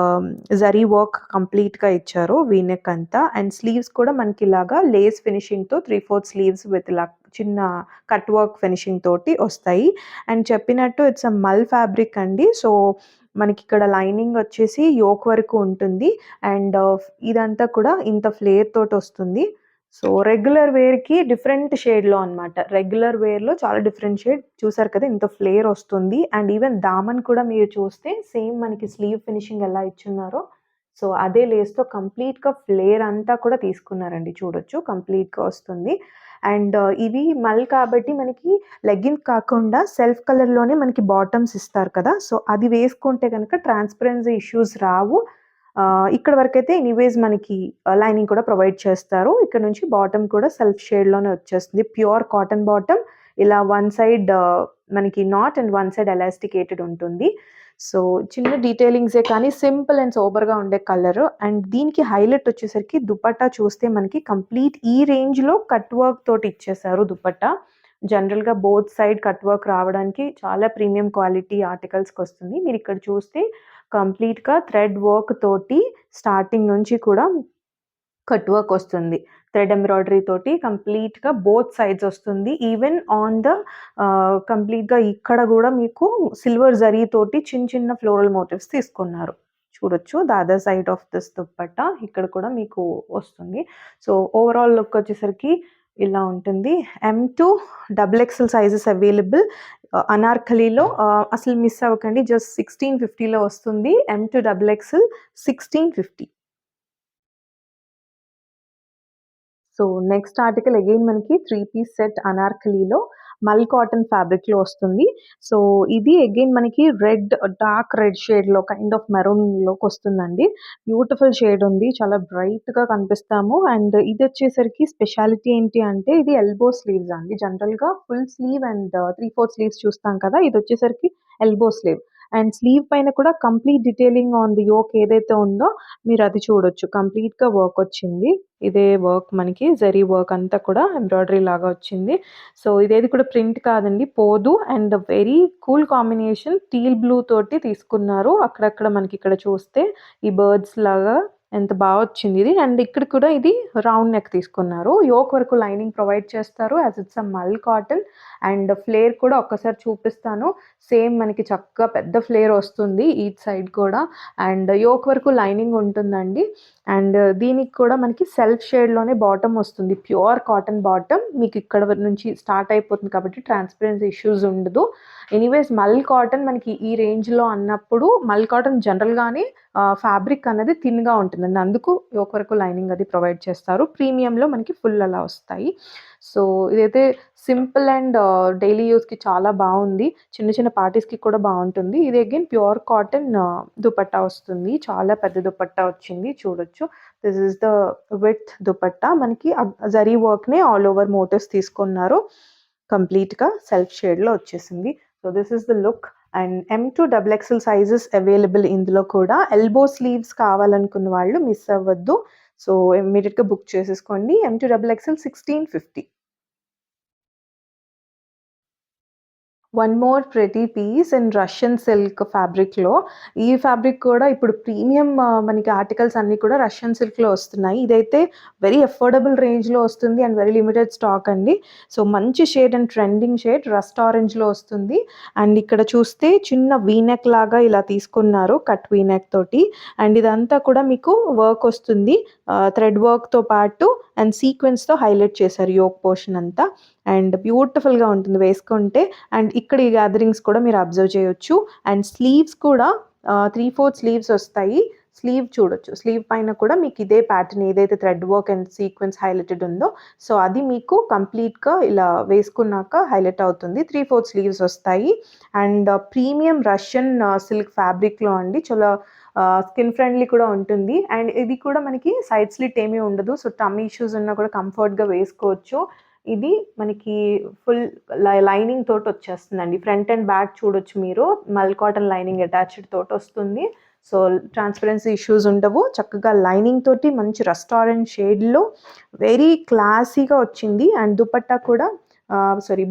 zari work కంప్లీట్‌గా ఇచ్చారు వీ నెక్ అంతా. అండ్ స్లీవ్స్ కూడా మనకి ఇలాగా లేస్ ఫినిషింగ్‌తో 3/4 స్లీవ్స్ విత్ ఇలా చిన్న కట్ వర్క్ ఫినిషింగ్ తోటి వస్తాయి. అండ్ చెప్పినట్టు ఇట్స్ మల్ ఫ్యాబ్రిక్ అండి. సో, మనకిక్కడ లైనింగ్ వచ్చేసి యోక్ వరకు ఉంటుంది. అండ్ ఇదంతా కూడా ఇంత ఫ్లేర్ తోటొస్తుంది. సో, రెగ్యులర్ వేర్‌కి డిఫరెంట్ షేడ్‌లో అనమాట. రెగ్యులర్ వేర్‌లో చాలా డిఫరెంట్ షేడ్ చూసారు కదా! ఇంత ఫ్లేర్ వస్తుంది. అండ్ ఈవెన్ దామన్ కూడా మీరు చూస్తే సేమ్ మనకి స్లీవ్ ఫినిషింగ్ ఎలా ఇచ్చున్నారో సో, అదే లేస్‌తో కంప్లీట్‌గా ఫ్లేర్ అంతా కూడా తీసుకున్నారండి చూడొచ్చు. కంప్లీట్‌గా వస్తుంది. అండ్ ఇవి మల్ కాబట్టి మనకి లెగ్గిన్ కాకుండా సెల్ఫ్ కలర్‌లోనే మనకి బాటమ్స్ ఇస్తారు కదా! సో, అది వేసుకుంటే గనక ట్రాన్స్‌పరెన్సీ ఇష్యూస్ రావు. ఇక్కడ వరకైతే ఎనీవేస్ మనకి లైనింగ్ కూడా ప్రొవైడ్ చేస్తారు. ఇక్కడ నుంచి బాటమ్ కూడా సెల్ఫ్ షేడ్‌లోనే వచ్చేస్తుంది. Pure cotton bottom. ఇలా వన్ సైడ్ మనకి not and one side elasticated ఉంటుంది. సో, చిన్న డీటెయిలింగ్సే కానీ సింపుల్ అండ్ సోబర్‌గా ఉండే కలరు. అండ్ దీనికి హైలైట్ వచ్చేసరికి దుపట్టా చూస్తే మనకి కంప్లీట్ ఈ రేంజ్‌లో కట్ వర్క్ తోటి ఇచ్చేసారు దుపట్టా. జనరల్‌గా బోత్ సైడ్ కట్ వర్క్ రావడానికి చాలా ప్రీమియం క్వాలిటీ ఆర్టికల్స్‌కొస్తుంది. మీరిక్కడ చూస్తే కంప్లీట్‌గా థ్రెడ్ వర్క్ తోటి స్టార్టింగ్ నుంచి కూడా కట్ వర్క్ వస్తుంది. థ్రెడ్ ఎంబ్రాయిడరీ తోటి కంప్లీట్‌గా బోత్ సైడ్స్ వస్తుంది. ఈవెన్ ఆన్ ద కంప్లీట్‌గా ఇక్కడ గూడా మీకు సిల్వర్ జరీ తోటి చిన్న చిన్న ఫ్లోరల్ మోటివ్స్ తీసుకున్నారు. చూడొచ్చు. The other side of this dupatta ఇక్కడ కూడా మీకు వస్తుంది. సో, ఓవరాల్ లుక్ వచ్చేసరికి ఇలా ఉంటుంది. M to double XL sizes available. అనార్కలిలో అసలు మిస్ అవ్వకండి. జస్ట్ 1650లో వస్తుంది. M to double XL 1650. So, next article again మనకి 3 పీస్ సెట్ అనార్కలిలో మల్ కాటన్ ఫ్యాబ్రిక్‌లో వస్తుంది. సో, ఇది అగైన్ మనకి డార్క్ రెడ్ షేడ్‌లో కైండ్ ఆఫ్ మెరూన్‌లోకొస్తుందండి. బ్యూటిఫుల్ షేడ్ ఉంది. చాలా బ్రైట్‌గా కనిపిస్తాము. అండ్ ఇదొచ్చేసరికి స్పెషాలిటీ ఏంటి అంటే ఇది ఎల్బో స్లీవ్స్ అండి. జనరల్‌గా ఫుల్ స్లీవ్ అండ్ 3/4 స్లీవ్స్ చూస్తాం కదా! ఇదొచ్చేసరికి ఎల్బో స్లీవ్. అండ్ స్లీవ్ పైన కూడా complete detailing on the yoke ఏదైతే ఉందో మీరది చూడొచ్చు. కంప్లీట్‌గా వర్కొచ్చింది. ఇదే వర్క్ మనకి జరీ వర్క్ అంతా కూడా ఎంబ్రాయిడరీ లాగా వచ్చింది. సో, ఇదేది కూడా ప్రింట్ కాదండి. పోదు and very cool combination teal blue తోటి తీసుకున్నారు. అక్కడక్కడ మనకిక్కడ చూస్తే ఈ బర్డ్స్ లాగా ఎంత వచ్చింది ఇది. అండ్ ఇక్కడ కూడా ఇది రౌండ్ నెక్ తీసుకున్నారు. యోక్ వరకు లైనింగ్ ప్రొవైడ్ చేస్తారు. యాస్ ఇట్స్ మల్ కాటన్. అండ్ ఫ్లేర్ కూడా ఒక్కసారి చూపిస్తాను. సేమ్ మనకి చక్కగా పెద్ద ఫ్లేర్ వస్తుంది ఈచ్ సైడ్ కూడా. అండ్ యోక్ వరకు లైనింగ్ ఉంటుందండి. అండ్ దీనికి కూడా మనకి సెల్ఫ్ షేడ్‌లోనే బాటమ్ వస్తుంది. Pure cotton bottom. మీకు ఇక్కడ నుంచి స్టార్ట్ అయిపోతుంది కాబట్టి ట్రాన్స్‌పరెన్సీ ఇష్యూస్ ఉండదు. ఎనీవేస్ మల్ కాటన్ మనకి ఈ రేంజ్‌లో అన్నప్పుడు మల్ కాటన్ జనరల్‌గానే ఫ్యాబ్రిక్ అనేది థిన్‌గా ఉంటుందండి. అందుకు యోక్ వరకు లైనింగ్ అది ప్రొవైడ్ చేస్తారు. ప్రీమియంలో మనకి ఫుల్ అలా వస్తాయి. సో, ఇదైతే సింపుల్ అండ్ డైలీ యూజ్‌కి చాలా బావుంది. చిన్న చిన్న పార్టీస్‌కి కూడా బావుంటుంది. ఇది అగైన్ ప్యూర్ కాటన్ దుపట్టా వస్తుంది. చాలా పెద్ద దుపట్టా వచ్చింది చూడొచ్చు. This is the width dupatta. మనకి జరీ వర్క్‌నే ఆల్ ఓవర్ మోటివ్స్ తీసుకున్నారు. కంప్లీట్‌గా సెల్ఫ్ షేడ్‌లో వచ్చేసింది. So, this is the look. And M to double XL sizes available ఇందులో కూడా. ఎల్బో స్లీవ్స్ కావాలనుకున్న వాళ్ళు మిస్ అవ్వద్దు. సో, ఇమ్మీడియేట్‌గా బుక్ చేసేసుకోండి. M to double XL 1650. One more pretty piece in Russian silk ఫ్యాబ్రిక్‌లో. ఈ ఫ్యాబ్రిక్ కూడా ఇప్పుడు ప్రీమియం మనకి ఆర్టికల్స్ అన్నీ కూడా రష్యన్ సిల్క్‌లో వస్తున్నాయి. ఇదైతే వెరీ అఫోర్డబుల్ రేంజ్‌లో వస్తుంది అండ్ వెరీ లిమిటెడ్ స్టాక్ అండి. సో, మంచి shade and trending shade rust ఆరెంజ్‌లో వస్తుంది. అండ్ ఇక్కడ చూస్తే చిన్న వీ నెక్ లాగా ఇలా తీసుకున్నారు. కట్ వీ నెక్ తోటి. అండ్ ఇదంతా కూడా మీకు వర్క్ వస్తుంది. థ్రెడ్ వర్క్‌తో పాటు అండ్ సీక్వెన్స్‌తో హైలైట్ చేశారు యోక్ పోర్షన్ అంతా. అండ్ బ్యూటిఫుల్‌గా ఉంటుంది వేసుకుంటే. అండ్ ఇక్కడ ఈ గ్యాదరింగ్స్ కూడా మీరు అబ్జర్వ్ చేయొచ్చు. అండ్ స్లీవ్స్ కూడా 3/4 స్లీవ్స్ వస్తాయి. స్లీవ్ చూడొచ్చు. స్లీవ్ పైన కూడా మీకు ఇదే ప్యాటర్న్ ఏదైతే thread work and sequence highlighted ఉందో, సో, అది మీకు కంప్లీట్‌గా ఇలా వేసుకున్నాక హైలైట్ అవుతుంది. 3/4 స్లీవ్స్ వస్తాయి. అండ్ ప్రీమియం రష్యన్ సిల్క్ ఫ్యాబ్రిక్‌లో అండి. చాలా స్కిన్ ఫ్రెండ్లీ కూడా ఉంటుంది. అండ్ ఇది కూడా మనకి సైడ్ స్లిట్ ఏమీ ఉండదు. సో, టమ్మీ ఇష్యూస్ ఉన్నా కూడా కంఫర్ట్‌గా వేసుకోవచ్చు. ఇది మనకి ఫుల్ లైనింగ్ తోటి వచ్చేస్తుందండి. ఫ్రంట్ అండ్ బ్యాక్ చూడొచ్చు మీరు. మల్ కాటన్ లైనింగ్ అటాచ్డ్ తోటొస్తుంది. సో, ట్రాన్స్‌పరెన్సీ ఇష్యూస్ ఉండవు. చక్కగా లైనింగ్ తోటి మంచి రస్ట్ ఆరెంజ్ షేడ్‌లో వెరీ క్లాసీగా వచ్చింది. అండ్ దుపట్టా కూడా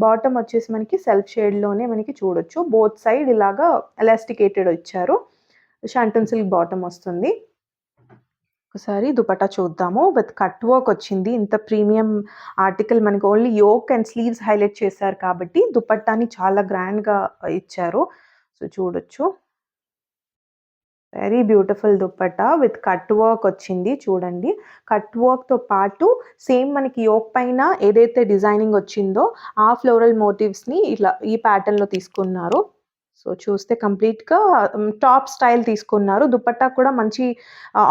బాటమ్ వచ్చేసి మనకి సెల్ఫ్ షేడ్‌లోనే మనకి చూడొచ్చు. బోత్ సైడ్ ఇలాగా ఎలాస్టికేటెడ్ ఇచ్చారు. షాంటన్ సిల్క్ బాటమ్ వస్తుంది. ఒకసారి దుపట్టా చూద్దాము. విత్ కట్ వర్క్ వచ్చింది. ఇంత ప్రీమియం ఆర్టికల్ మనకి only yoke and sleeves highlight చేశారు కాబట్టి దుపట్టాని చాలా గ్రాండ్‌గా ఇచ్చారు. సో, చూడొచ్చు. Very beautiful dupatta with cut work వచ్చింది చూడండి. కట్ వర్క్‌తో పాటు సేమ్ మనకి యోక్ పైన ఏదైతే డిజైనింగ్ వచ్చిందో ఆ ఫ్లోరల్ మోటివ్స్‌ని ఇట్లా ఈ ప్యాటర్న్‌లో తీసుకున్నారు. సో, చూస్తే కంప్లీట్‌గా టాప్ స్టైల్ తీసుకున్నారు. దుపట్టా కూడా మంచి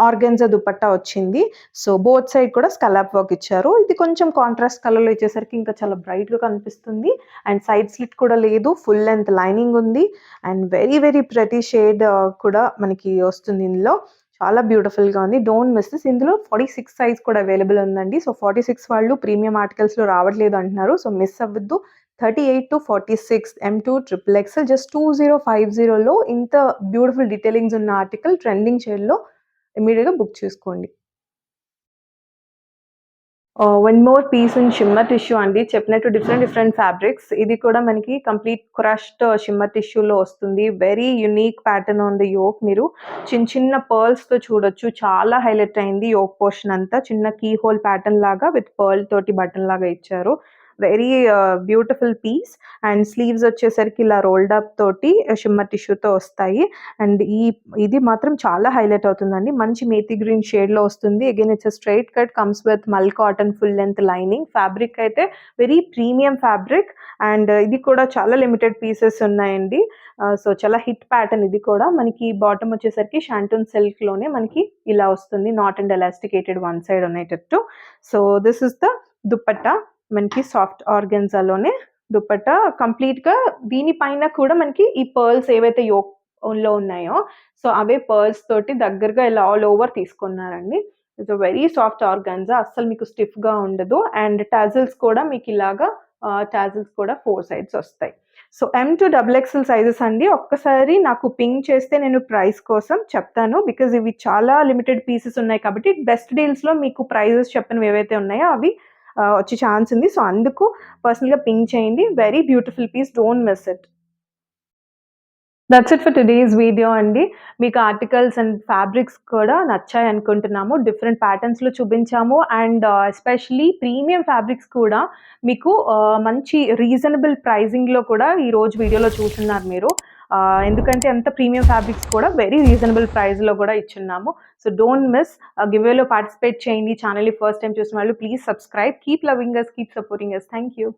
ఆర్గాన్జా దుపట్టా వచ్చింది. సో, బోత్ సైడ్ కూడా స్కల్లప్ వర్క్ ఇచ్చారు. ఇది కొంచెం కాంట్రాస్ట్ కలర్‌లో ఇచ్చేసరికి ఇంకా చాలా బ్రైట్‌గా కనిపిస్తుంది. అండ్ సైడ్ స్లిట్ కూడా లేదు. ఫుల్ లెంగ్త్ లైనింగ్ ఉంది. And very very pretty shade కూడా మనకి వస్తుంది ఇందులో. చాలా బ్యూటిఫుల్‌గా ఉంది. Don't miss this. ఇందులో 46 సైజ్ కూడా అవైలబుల్ ఉందండి. సో, 46 వాళ్ళు ప్రీమియం ఆర్టికల్స్‌లో రావట్లేదు అంటున్నారు. సో, మిస్ అవ్వద్దు. 38-46 M2 XXXL జస్ట్ 2050లో ఇంత బ్యూటిఫుల్ డీటెయిలింగ్స్ ఉన్న ఆర్టికల్ ట్రెండింగ్ షేడ్‌లో ఇమ్మీడియేట్‌గా బుక్ చేసుకోండి. One more piece in shimmer tissue అండి. చెప్పినట్టు డిఫరెంట్ ఫ్యాబ్రిక్స్. ఇది కూడా మనకి కంప్లీట్ క్రష్డ్ షిమ్మర్ టిష్యూలో వస్తుంది. Very unique pattern on the yoke. మీరు చిన్న పర్ల్స్‌తో చూడొచ్చు. చాలా హైలైట్ అయింది యోక్ పోర్షన్ అంతా. చిన్న కీ హోల్ ప్యాటర్న్ లాగా విత్ పర్ల్ తోటి బటన్ లాగా ఇచ్చారు. Very beautiful piece. And sleeves వచ్చేసరికి ఇలా రోల్డ్ అప్ తోటి షిమ్మర్ టిష్యూతో వస్తాయి. అండ్ ఇది మాత్రం చాలా హైలైట్ అవుతుందండి. మంచి మేతి గ్రీన్ షేడ్‌లో వస్తుంది. Again it's a straight cut comes with mul cotton full length lining. Fabric అయితే వెరీ ప్రీమియం ఫ్యాబ్రిక్. అండ్ ఇది కూడా చాలా లిమిటెడ్ పీసెస్ ఉన్నాయండి. సో, చాలా హిట్ ప్యాటర్న్ ఇది కూడా. మనకి బాటమ్ వచ్చేసరికి షాంటూన్ సిల్క్‌లోనే మనకి ఇలా వస్తుంది. Knot and elasticated one side ఉండేటట్టు. So, this is the dupatta. మనకి సాఫ్ట్ ఆర్గాన్జాలోనే దుపట్టా కంప్లీట్‌గా. దీనిపైన కూడా మనకి ఈ పర్ల్స్ ఏవైతే యోక్‌లో ఉన్నాయో, సో, అవే పర్ల్స్ తోటి దగ్గరగా ఇలా ఆల్ ఓవర్ తీసుకున్నారండి. It's a very soft organza. అస్సలు మీకు స్టిఫ్‌గా ఉండదు. అండ్ టాజిల్స్ కూడా మీకిలాగా టాజిల్స్ కూడా 4 సైడ్స్ ఒస్తాయి. సో, M-XXL సైజెస్ అండి. ఒక్కసారి నాకు పింగ్ చేస్తే నేను ప్రైస్ కోసం చెప్తాను. బికాజ్ ఇవి చాలా లిమిటెడ్ పీసెస్ ఉన్నాయి కాబట్టి బెస్ట్ డీల్స్‌లో మీకు ప్రైజెస్ చెప్పినవి ఏవైతే ఉన్నాయో అవి వచ్చే ఛాన్స్ ఉంది. సో, అందుకు పర్సనల్‌గా పింగ్ చేయండి. Very beautiful piece. Don't miss it. That's it for today's video అండి. మీకు ఆర్టికల్స్ అండ్ ఫ్యాబ్రిక్స్ కూడా నచ్చాయనుకుంటున్నాము. డిఫరెంట్ ప్యాటర్న్స్‌లో చూపించాము. అండ్ ఎస్పెషల్లీ ప్రీమియం ఫ్యాబ్రిక్స్ కూడా మీకు మంచి రీజనబుల్ ప్రైజింగ్‌లో కూడా ఈరోజు వీడియోలో చూసున్నారు మీరు. ఎందుకంటే అంత ప్రీమియం ఫ్యాబ్రిక్స్ కూడా వెరీ రీజనబుల్ ప్రైస్‌లో కూడా ఇచ్చున్నాము. So, don't miss. గివ్ అవేలో పార్టిసిపేట్ చేయండి. ఛానెల్‌ని ఫస్ట్ టైమ్ చూసిన వాళ్ళు please subscribe. Keep loving us, keep supporting us. Thank you.